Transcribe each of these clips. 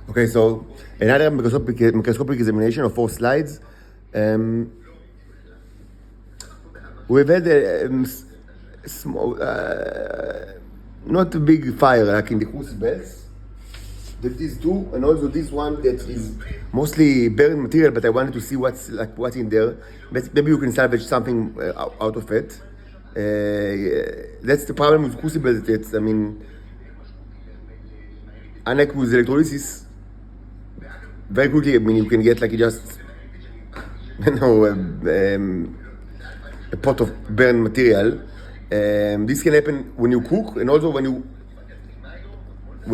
Okay, so another microscopic examination of 4 slides. We've had a small, not a big fire like in the crucibles. These two, and also this one that is mostly buried material, but I wanted to see what's in there. Maybe you can salvage something out of it. That's the problem with crucibles. Unlike with electrolysis, very quickly, you can get just, a pot of burned material. This can happen when you cook, and also when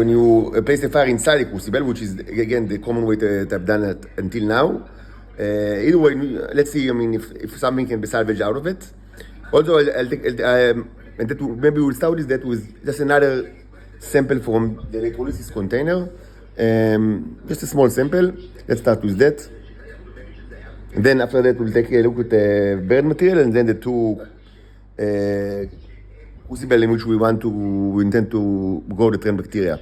you place the fire inside the crucible, which is again the common way that I've done it until now. Either way, let's see. If something can be salvaged out of it. Also, maybe we'll start with that with just another sample from the electrolysis container. Just a small sample. Let's start with that. And then after that, we'll take a look at the burned material and then the two crucible in which we intend to grow the trend bacteria.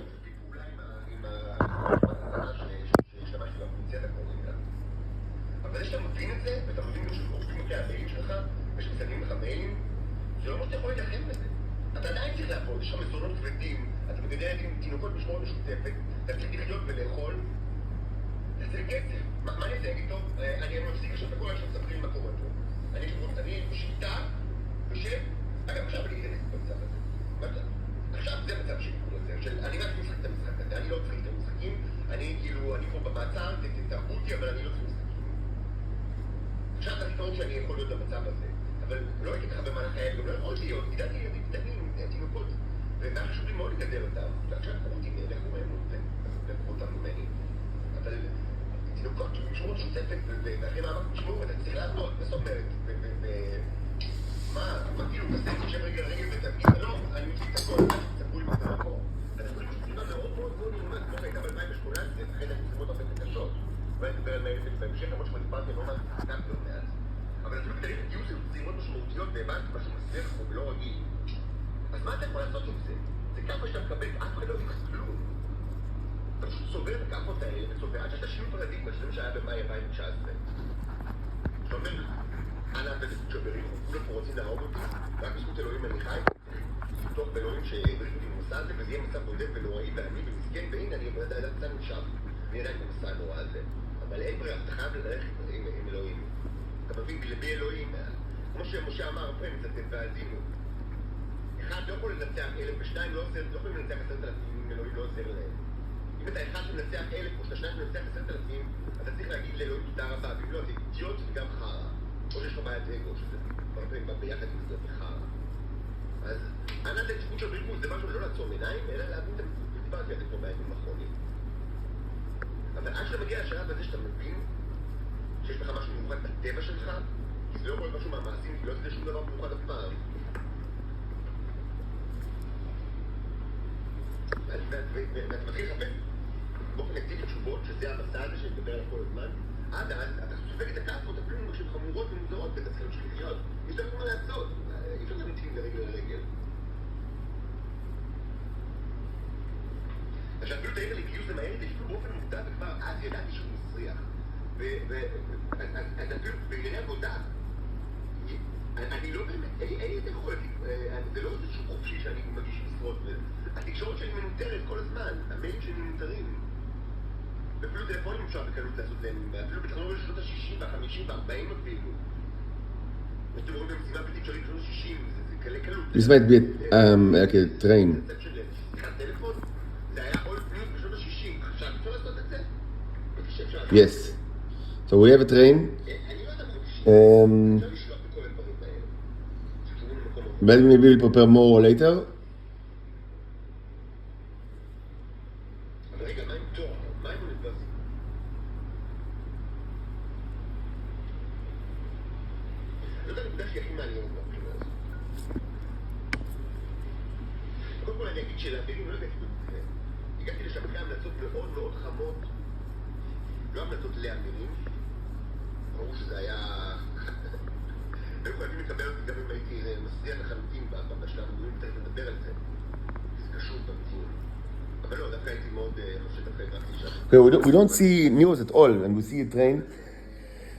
This might be like a train. Yes. So we have a train. Maybe we'll prepare more later. Okay, we don't see news at all, and we see a train.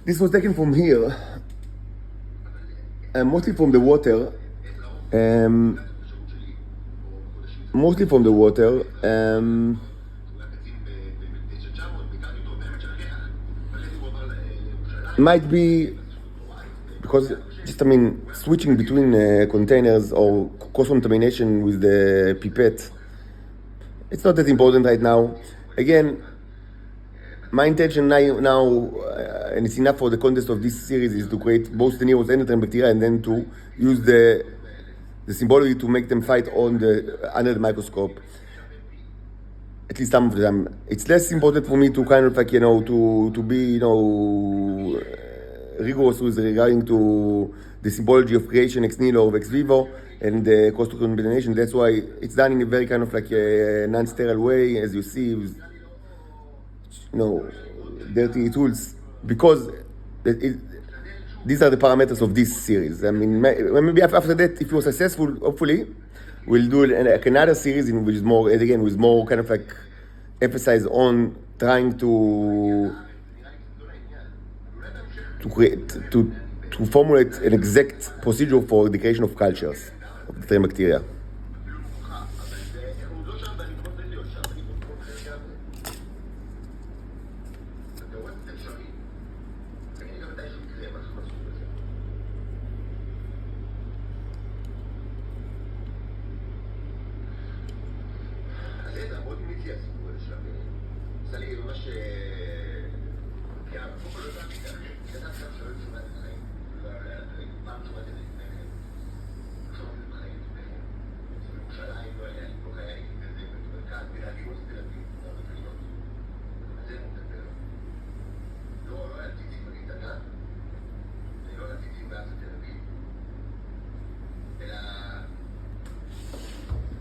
This was taken from here, mostly from the water. Mostly from the water. Might be because switching between containers or cross-contamination with the pipette. It's not that important right now. Again, my intention now, and it's enough for the context of this series, is to create both the Neros and the bacteria, and then to use the symbology to make them fight under the microscope. At least some of them. It's less important for me to kind of to be rigorous with regarding to the symbology of creation ex nihilo or ex vivo and the cross-contamination. That's why it's done in a very kind of a non-sterile way, as you see, with dirty tools, because these are the parameters of this series. Maybe after that, if you're successful, hopefully, we'll do another series in which is more, again, with more kind of emphasis on trying to formulate an exact procedure for the creation of cultures of the bacteria.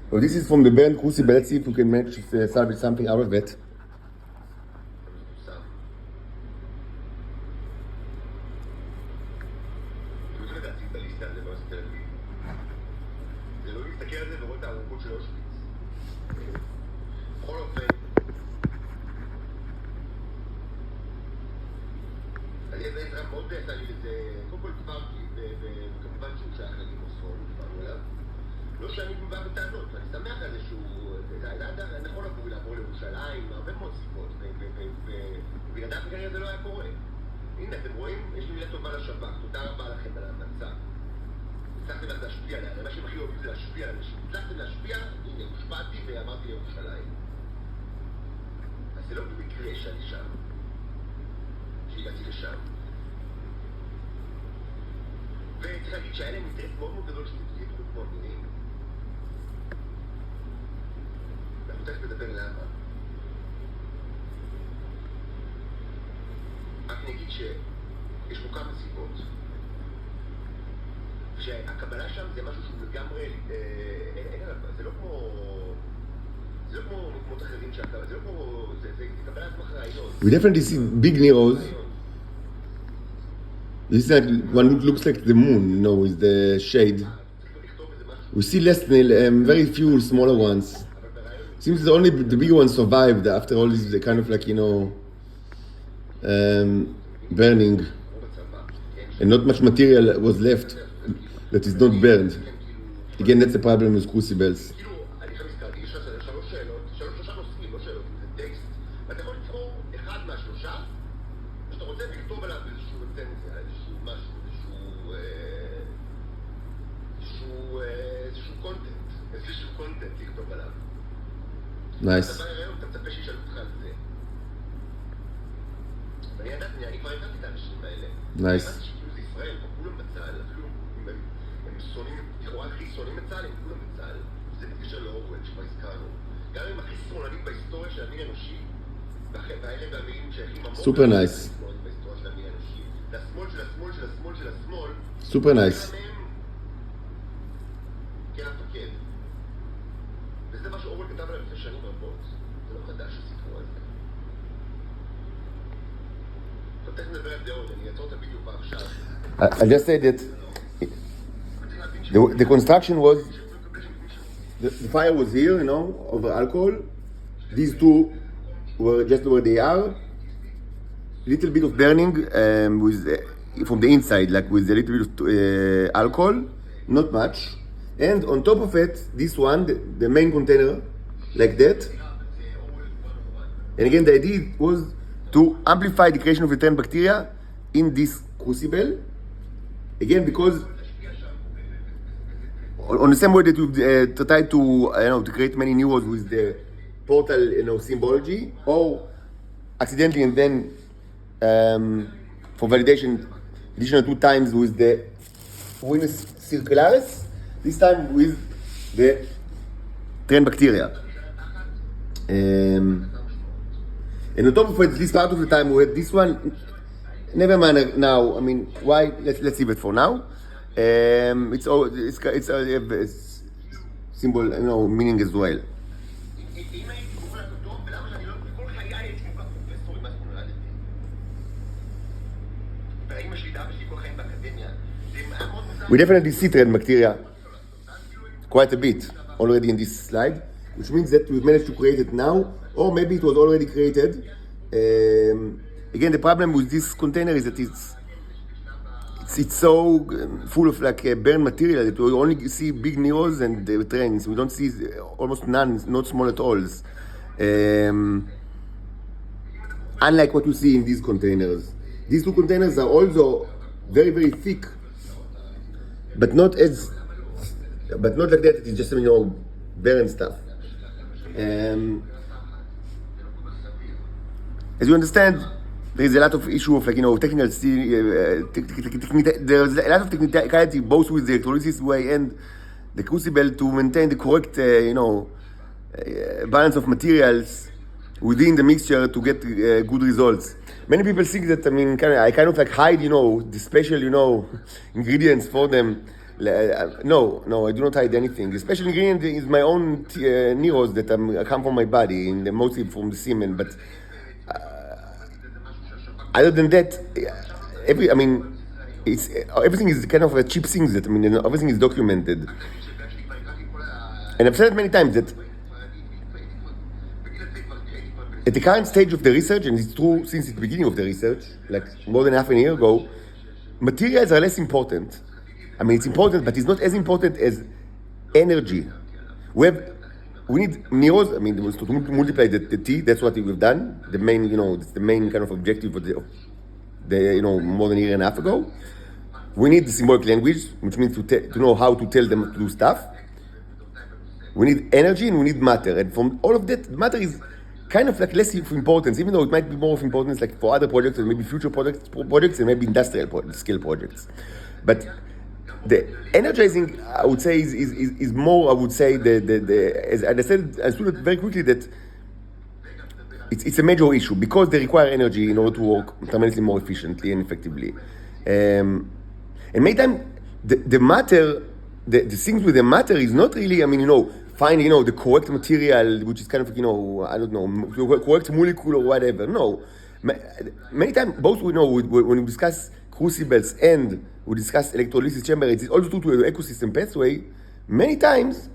So this is from the burnt crucible. Let's see if we can manage to salvage something out of it. לא שאני בא בטענות, ואני שמח על זה שהוא... אני יכול לעבור לירושלים, הרבה מאוד סיבות, ובלעדיו כנראה זה לא היה קורה. הנה, אתם רואים, יש לי מילה טובה לשב"כ, תודה רבה לכם על ההמלצה. הצלחתם להשפיע עליה, מה שהם הכי אוהבים זה להשפיע על אנשים. הצלחתם להשפיע, הנה, הושפעתי ואמרתי לירושלים. אז זה לא במקרה שאני שם, שהגעתי לשם. וצריך להגיד שהיה להם אינטרס מאוד מאוד גדול שתהיה תחום כמו המינים. אנחנו תכף מדבר למה. רק נגיד שיש פה כמה סיבות. שהקבלה שם זה משהו שהוא לגמרי, זה לא כמו... זה לא כמו מקומות אחרים שהקבלה, זה לא כמו... זה קבלה עצמך רעיון. We definitely see big Neros. This is like one looks like the moon, with the shade. We see less than very few smaller ones. Seems that only the big ones survived after all this kind of burning, and not much material was left that is not burned. Again, that's the problem with crucibles. Nice. Nice. Super nice. Super nice. I just said that the construction was, the fire was here, over alcohol, these two were just where they are. Little bit of burning with from the inside, like with a little bit of alcohol, not much. And on top of it, this one, the main container, like that. And again, the idea was to amplify the creation of the trend bacteria in this crucible. Again, because on the same way that we've tried to create many neurons with the portal, symbology, or accidentally and then for validation, additional 2 times with the Venus circularis, this time with the trend bacteria. And on top of it, this part of the time we had this one. Never mind now. I mean, why? Let's leave it for now. It's a symbol, meaning as well. We definitely see trend bacteria quite a bit already in this slide, which means that we've managed to create it now, or maybe it was already created. Again, the problem with this container is that it's so full of burnt material that we only see big neos and trends. We don't see almost none, not small at all. Unlike what you see in these containers. These 2 containers are also very, very thick, but not like that. It's just barren stuff. As you understand, there is a lot of issue of there's a lot of technicality both with the electrolysis way and the crucible to maintain the correct balance of materials within the mixture to get good results. Many people think that I kind of hide the special ingredients for them. No, I do not hide anything. The special ingredient is my own neurons that come from my body, and mostly from the semen. But other than that, everything is kind of a cheap thing that everything is documented. And I've said it many times that at the current stage of the research, and it's true since the beginning of the research, like more than half a year ago, materials are less important. It's important, but it's not as important as energy. We need neurons. To multiply the T. That's what we've done. The main, that's the main kind of objective of the more than a year and a half ago. We need the symbolic language, which means to know how to tell them to do stuff. We need energy and we need matter. And from all of that, matter is kind of less of importance, even though it might be more of importance for other projects and maybe future projects and maybe industrial scale projects. But the energizing, I would say, is more. I would say as I said very quickly that it's a major issue because they require energy in order to work tremendously more efficiently and effectively. And many times the matter, the things with the matter is not really. Finding the correct material, which is kind of I don't know, correct molecule or whatever. No, many times both when we discuss crucibles and we discuss electrolysis chamber, it's also true to the ecosystem pathway. Many times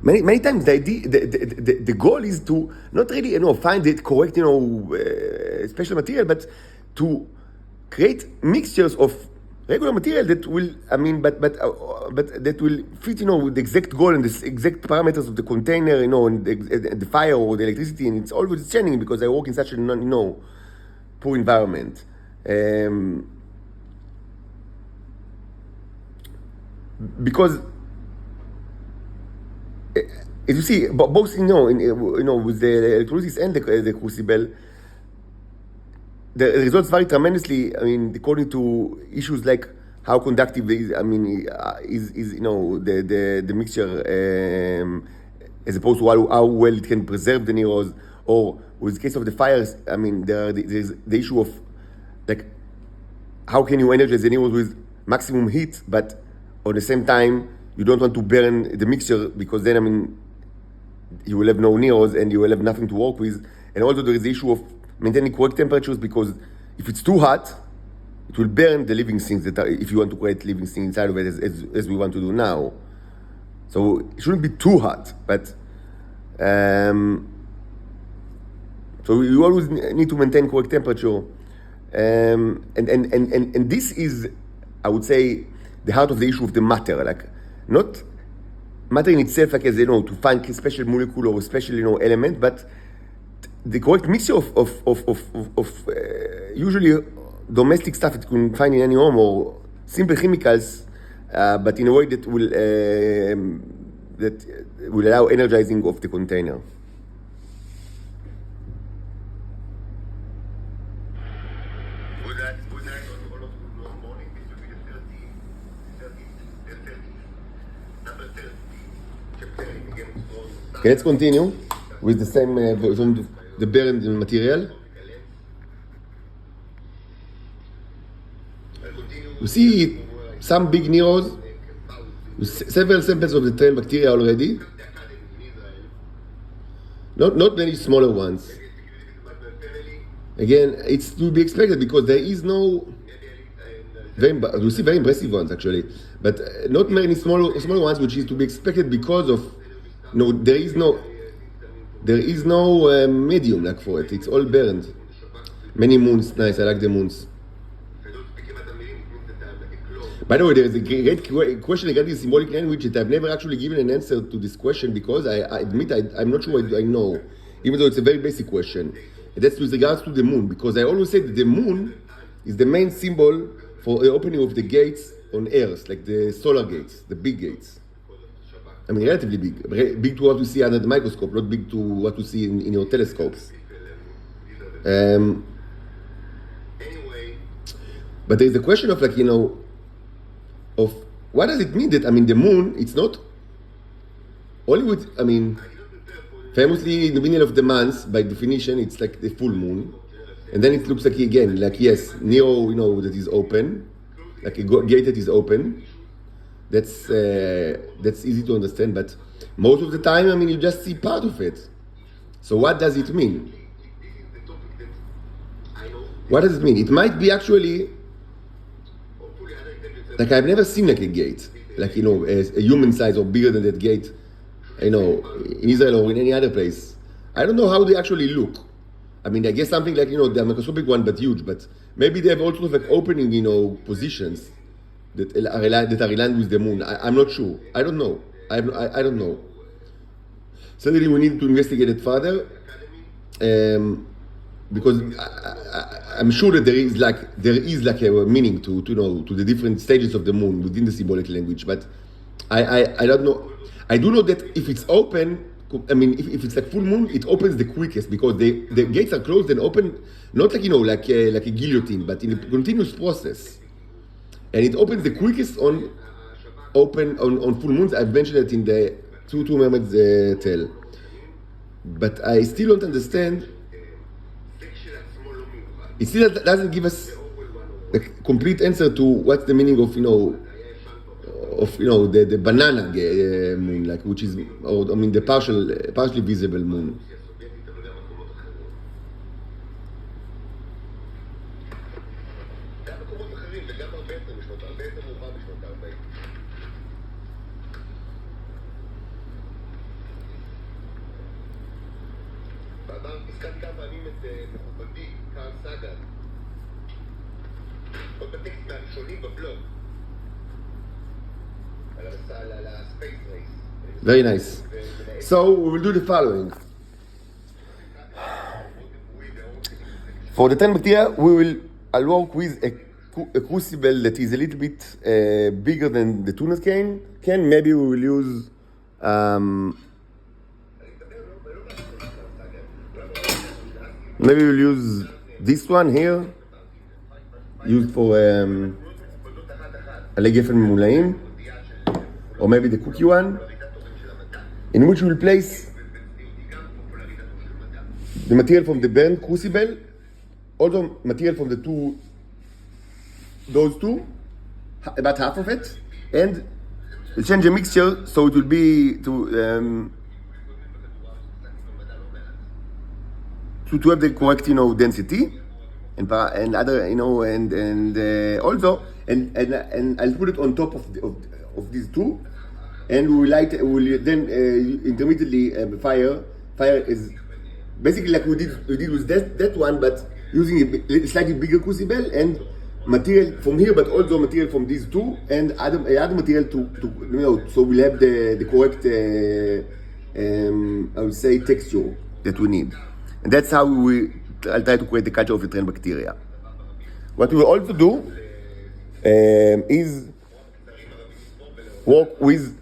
the idea, the goal is to not really find the correct special material, but to create mixtures of regular material that will but that will fit with the exact goal and the exact parameters of the container and the fire or the electricity, and it's always changing because I work in such a poor environment. Because as you see, both with the electrolysis and the crucible, the results vary tremendously. According to issues like how conductive is the mixture, as opposed to how well it can preserve the neurons, or with the case of the fires. There's the issue of how can you energize the neurons with maximum heat, but at the same time you don't want to burn the mixture because then you will have no neurons and you will have nothing to work with. And also there is the issue of maintaining correct temperatures, because if it's too hot, it will burn the living things if you want to create living things inside of it, as we want to do now. So it shouldn't be too hot, but So you always need to maintain correct temperature. And this is, I would say, the heart of the issue of the matter. Like, not matter in itself, like, as you know, to find a special molecule or a special, element, but the correct mixture of usually domestic stuff that you can find in any home, or simple chemicals, but in a way that will allow energizing of the container. Good night on all of you. Good morning. This will be the 30, number 30. Chapter again. Okay, let's continue with the same version of the burned material. You see some big neros, several samples of the tail bacteria already. Not many smaller ones. Again, it's to be expected because there is no you see very impressive ones actually, but not many smaller ones, which is to be expected because of there is no medium like for it. It's all burned. Many moons, nice. I like the moons. By the way, there is a great question regarding symbolic language that I've never actually given an answer to this question because I admit I'm not sure I know, even though it's a very basic question. And that's with regards to the moon, because I always say that the moon is the main symbol for the opening of the gates on Earth, like the solar gates, the big gates. I mean, relatively big to what you see under the microscope, not big to what you see in your telescopes. But there is a question of of what does it mean that, the moon, it's not Hollywood, famously in the middle of the month, by definition, it's like the full moon. And then it looks like, again, yes, Neo, that is open, like a gate that is open. That's easy to understand, but most of the time, you just see part of it. So what does it mean? What does it mean? It might be actually, I've never seen a gate, a human size or bigger than that gate, in Israel or in any other place. I don't know how they actually look. I guess something like, the microscopic one, but huge, but maybe they have all sorts of opening, positions that are aligned with the moon. I'm not sure. I don't know. I don't know. Certainly we need to investigate it further, because I'm sure that there is a meaning to the different stages of the moon within the symbolic language, but I don't know. I do know that if it's open, if it's like full moon, it opens the quickest because the gates are closed and open, not like a guillotine, but in a continuous process, and it opens the quickest on full moons. I've mentioned it in the two mermaids tale, but I still don't understand. It still doesn't give us a complete answer to what's the meaning of the banana moon, which is, the partially visible moon. Very nice. So we will do the following. For the 10 bacteria, I'll work with a crucible that is a little bit bigger than the tuner can. Maybe we will use this one here, used for עלי גפן ממולאים, or maybe the cookie one, in which we'll place the material from the burned crucible, also material from those two, about half of it, and we'll change the mixture so it will be to have the correct density and other and also and I'll put it on top of these two. and we will then intermittently fire. Fire is basically like we did with that one, but using a slightly bigger crucible and material from here, but also material from these two, and other material to so we'll have the correct I would say texture that we need, and that's how I'll try to create the culture of the trend bacteria. What we will also do is work with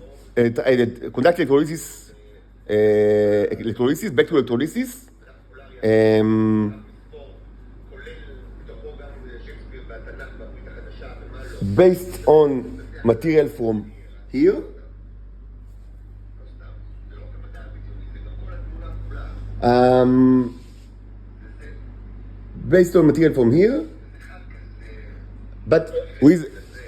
conduct electrolysis, back to electrolysis. Based on material from here, but with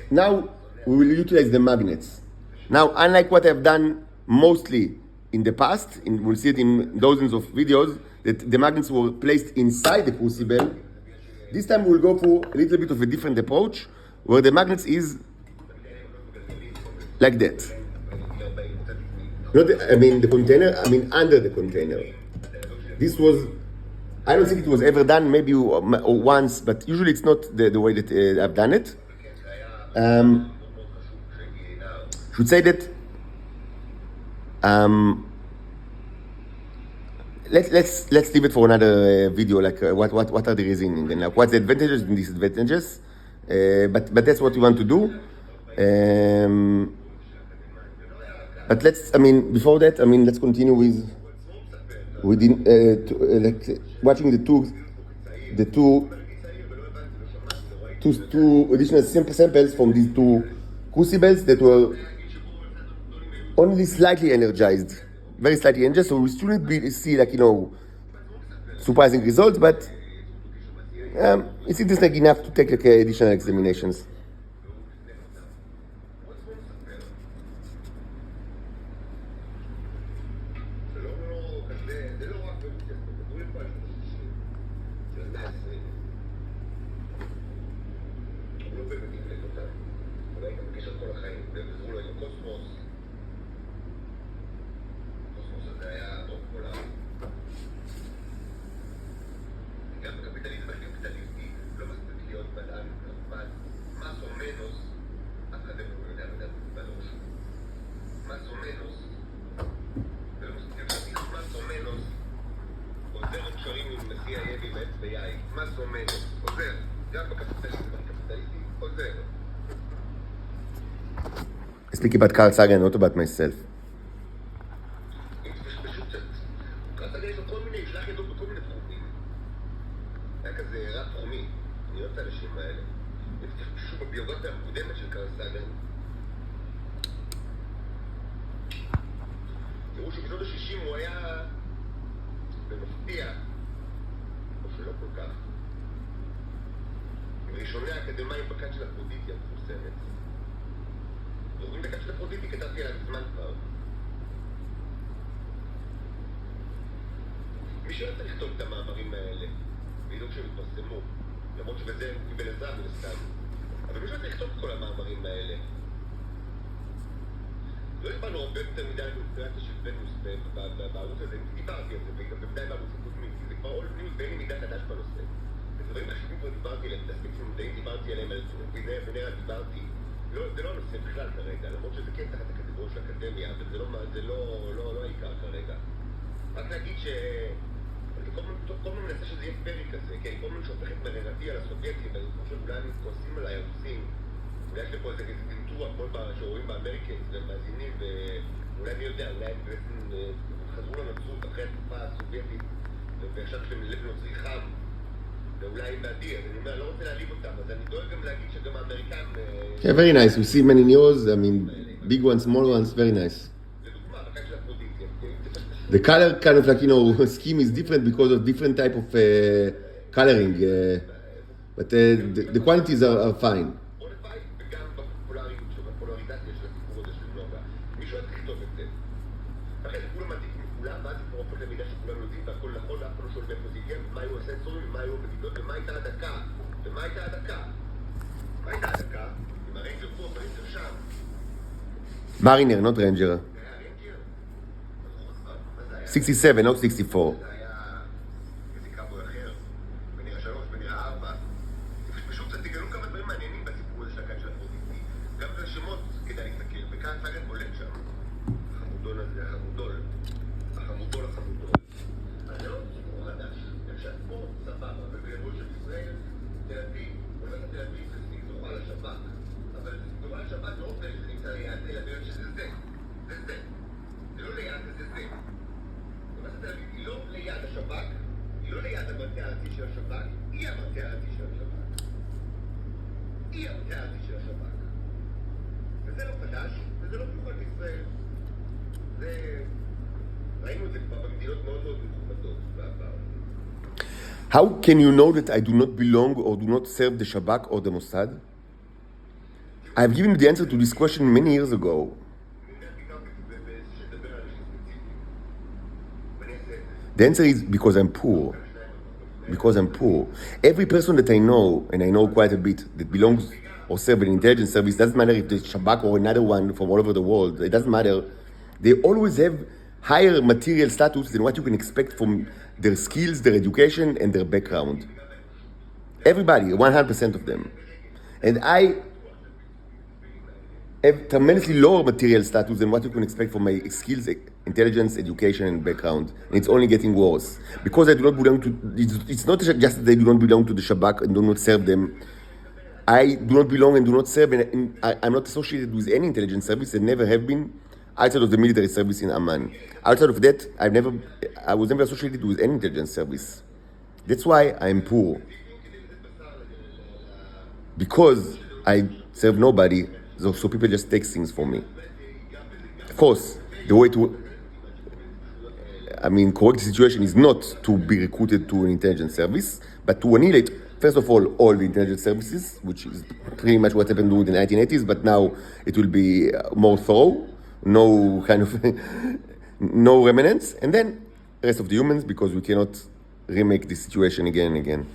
now we will utilize the magnets. Now, unlike what I've done mostly in the past, we'll see it in dozens of videos, that the magnets were placed inside the crucible. This time we'll go for a little bit of a different approach, where the magnets is like that. Not the container, under the container. This was, I don't think it was ever done, maybe once, but usually it's not the way that I've done it. Should say that let's leave it for another video. Like what are the reasons and like what's the advantages and disadvantages. But that's what we want to do. But before that, let's continue with like watching the two additional samples from these two crucibles that were only slightly energized, very slightly energized. So we shouldn't see surprising results, but it's interesting enough to take additional examinations. Speaking about Carl Sagan, not about myself. תראו שבשנות ה-60 הוא היה במפתיע, או שלא כל כך, ראשוני האקדמיים בקאט של אפרודיטי המפורסמת. ואומרים בקאט של אפרודיטי כתבתי עליו זמן כבר. מי שלא צריך לכתוב את המאמרים האלה, ולדאוג שהם יתפרסמו, למרות שבזה הוא קיבל עזרה ולסתם. אבל מי שלא צריך לכתוב את כל המאמרים האלה, לא הבנו הרבה יותר מדי לאופרציה של ונוס בערוץ הזה, דיברתי על זה, וגם בוודאי בערוץ הקודמים, כי זה כבר עוד ניוז בין מידע חדש בנושא. ודברים מהשבים כבר דיברתי עליהם, תספיקים מדעים דיברתי עליהם, על ונרה דיברתי. זה לא הנושא בכלל כרגע, למרות שזה כן תחת הקטגוריה של האקדמיה, אבל זה לא העיקר כרגע. רק להגיד ש... כל מיני מנסה שזה יהיה פרי כזה, כן, כל מיני שהופכת מררתי על הסובייטים, ואני חושב שאולי הם כועסים עליי הרוסים, אולי יש לפה איזה דינטור הכל שרואים באמריקאים, ומאזינים, ואולי מי יודע, אולי הם בעצם חזרו לנצרות אחרי התקופה הסובייטית, ועכשיו יש להם לב נוצרי חם, ואולי הם בעדי, אז אני אומר, לא רוצה להעליב אותם, אז אני דואג גם להגיד שגם האמריקאים... Yeah, very nice. We see many news, I mean, big ones, small ones, very nice. The color kind of like, scheme is different because of different type of coloring, but the quantities are fine. וגם בפופולריות שבפולריזציה של הסיפור הזה של נוגה. מישהו היה צריך לכתוב את זה. אחרי זה כולם מעתיקים מכולם, ואז זה כבר הופך למידע שכולם יודעים והכל נכון, ואף אחד לא שואל מאיפה זה הגיע, ומה היו הסנסורים, ומה היו המדידות, ומה הייתה הדקה. ומה הייתה הדקה? עם הריינג'ר פה, הריינג'ר שם. Mariner, not Ranger. 67, not 64. זה היה איזה קאבוי אחר, ונראה 3, ונראה 4. פשוט תגלו כמה דברים מעניינים בסיפור הזה של הקאט של הפרוטיסטי. גם בשמות כדאי להסתכל, וכאן סגן בולט שם. החמודון הזה, החמודול. החמודול. אז זה לא סיפור חדש. כשהספורט סבבה, ובגבול של ישראל, תל אביב, אוניברסיטת תל אביב, זה זוכה לשב"כ. אבל זוכה לשב"כ לא רוצה שזה נמצא ליד, אלא בגלל שזה זה. זה זה. זה לא ליד, זה זה. היא לא ליד השב"כ, היא לא ליד המטה הארצי של השב"כ, היא המטה הארצי של השב"כ. היא המטה הארצי של השב"כ. וזה לא חדש, וזה לא מיוחד בישראל. ראינו את זה כבר במדינות מאוד מאוד מכובדות בעבר. How can you know that I do not belong or do not serve the Shabak or the Mossad? I have given you the answer to this question many years ago. The answer is because I'm poor. Because I'm poor. Every person that I know, and I know quite a bit, that belongs or serve an intelligence service, doesn't matter if it's Shabak or another one from all over the world, it doesn't matter. They always have higher material status than what you can expect from their skills, their education, and their background. Everybody, 100% of them. And I have tremendously lower material status than what you can expect from my skills, intelligence, education, and background. And it's only getting worse. Because I do not belong to, it's not just that I do not belong to the Shabak and do not serve them. I do not belong and do not serve, and I'm not associated with any intelligence service and never have been outside of the military service in Amman. Outside of that, I was never associated with any intelligence service. That's why I'm poor. Because I serve nobody, so people just take things from me. Of course, the way to, correct the situation is not to be recruited to an intelligence service, but to annihilate, first of all the intelligence services, which is pretty much what happened in the 1980s, but now it will be more thorough, no kind of, no remnants, and then the rest of the humans, because we cannot remake this situation again and again.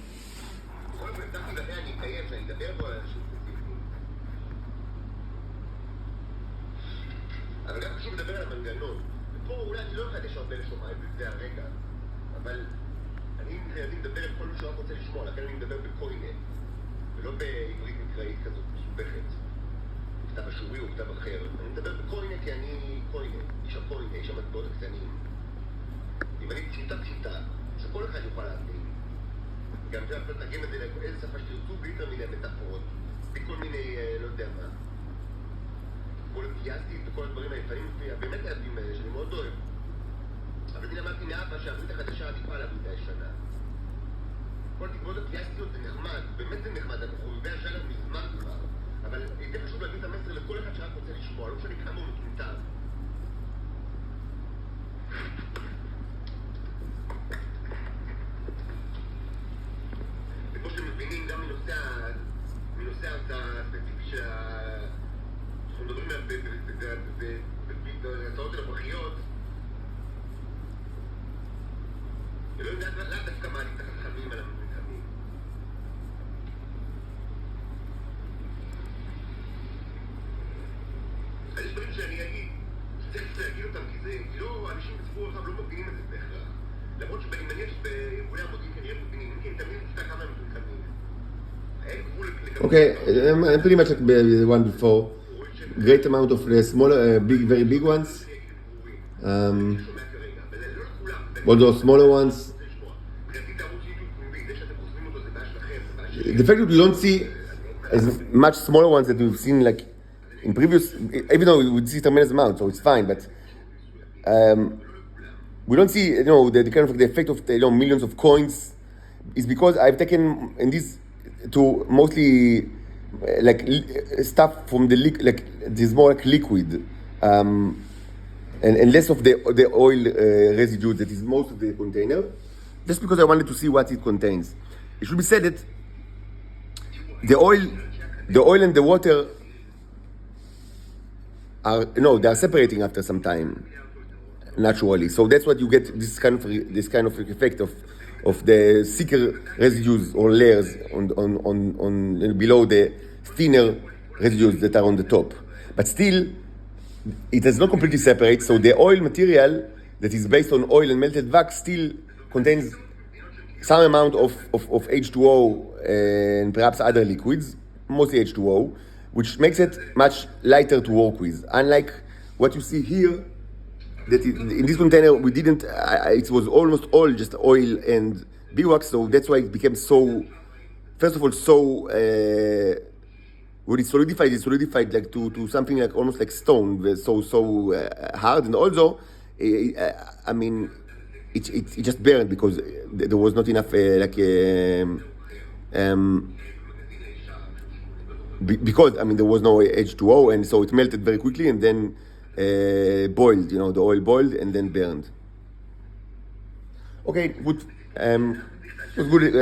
אבל גם חשוב לדבר על המנגנון. ופה אולי אני לא אחדש הרבה לשומעים בזה הרגע, אבל אני מבחינתי מדבר עם כל מי שרק רוצה לשמוע, לכן אני מדבר בקוינט, ולא בעברית מקראית כזאת מסובכת. כתב אשורי או כתב אחר. אני מדבר בקוינט כי אני קוינט, איש הקוינט, איש המטבעות הקטנים. אם אני פשוטה, שכל אחד יוכל להבין. גם אפשר לתרגם את זה לאיזה שפה שתרצו, בלי יותר מיני מטאפורות, בלי כל מיני, לא יודע מה. פוליטיאסטית וכל הדברים היפנים באמת היפים האלה שאני מאוד אוהב. אבל אני למדתי מאבא שהברית החדשה עדיפה על הברית הישנה. כל התקוות הפייסטיות זה נחמד, באמת זה נחמד, אנחנו חובבי השלב מזמן כבר. אבל זה חשוב להביא את המסר לכל אחד שרק רוצה לשמוע, לא משנה כמה הוא מטומטם. וכמו שאתם מבינים גם מנושא הספציפי של אנחנו מדברים בהצעות של הפרחיות, ולא יודעת לאו דווקא מה את החכמים על המתחמים. אז יש דברים שאני אגיד, שצריך להגיד אותם, כי לא, אנשים בציבור הרחב לא מבינים את זה בהכרח. למרות שאני מניח שבארגוני המודיעין כנראה מבינים, כי אני תמיד מופתע כמה הם מתחכמים. אין גבול לגבי... Okay, pretty much like the one before. Great amount of the smaller, very big ones. All those smaller ones. The fact that we don't see as much smaller ones that we've seen like in previous, even though we would see tremendous amounts, so it's fine, but we don't see, the kind of the effect of millions of coins is because I've taken in this to mostly like stuff from the like there's more like liquid and less of the oil residue that is most of the container, just because I wanted to see what it contains. It should be said that the oil and the water they are separating after some time naturally, so that's what you get, this kind of effect of the thicker residues or layers on below the thinner residues that are on the top. But still, it does not completely separate. So the oil material that is based on oil and melted wax still contains some amount of H2O and perhaps other liquids, mostly H2O, which makes it much lighter to work with. Unlike what you see here, that in this container we didn't, it was almost all just oil and beeswax, so that's why it became so, first of all, so, when it solidified like to something like almost like stone, so hard, and also, I mean, it just burned because there was not enough because I mean there was no H2O, and so it melted very quickly and then boiled. You know, the oil boiled and then burned. Okay, good. It was good.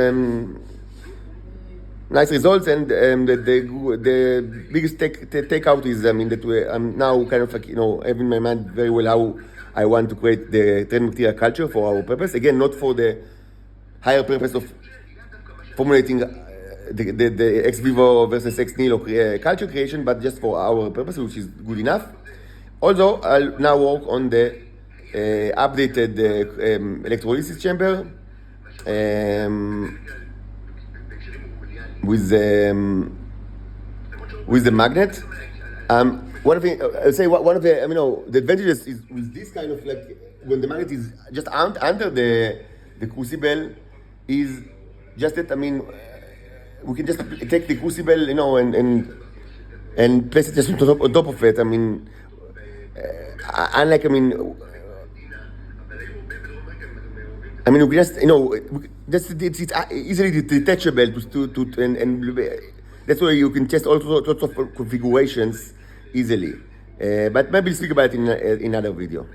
Nice results, and the biggest takeout is, I mean, that I'm now kind of like, you know, having in my mind very well how I want to create the trend material culture for our purpose. Again, not for the higher purpose of formulating the ex vivo versus ex nihilo culture creation, but just for our purpose, which is good enough. Also, I'll now work on the updated electrolysis chamber with the magnet. One of the, I'll say one of the, I mean, the advantages is with this kind of like when the magnet is just under the crucible is just that, I mean, we can just take the crucible, you know, and place it just on top of it. I mean, unlike, I mean, we can just, you know, it's easily detachable and that's why you can test all sorts of configurations easily. But maybe we'll speak about it in another video.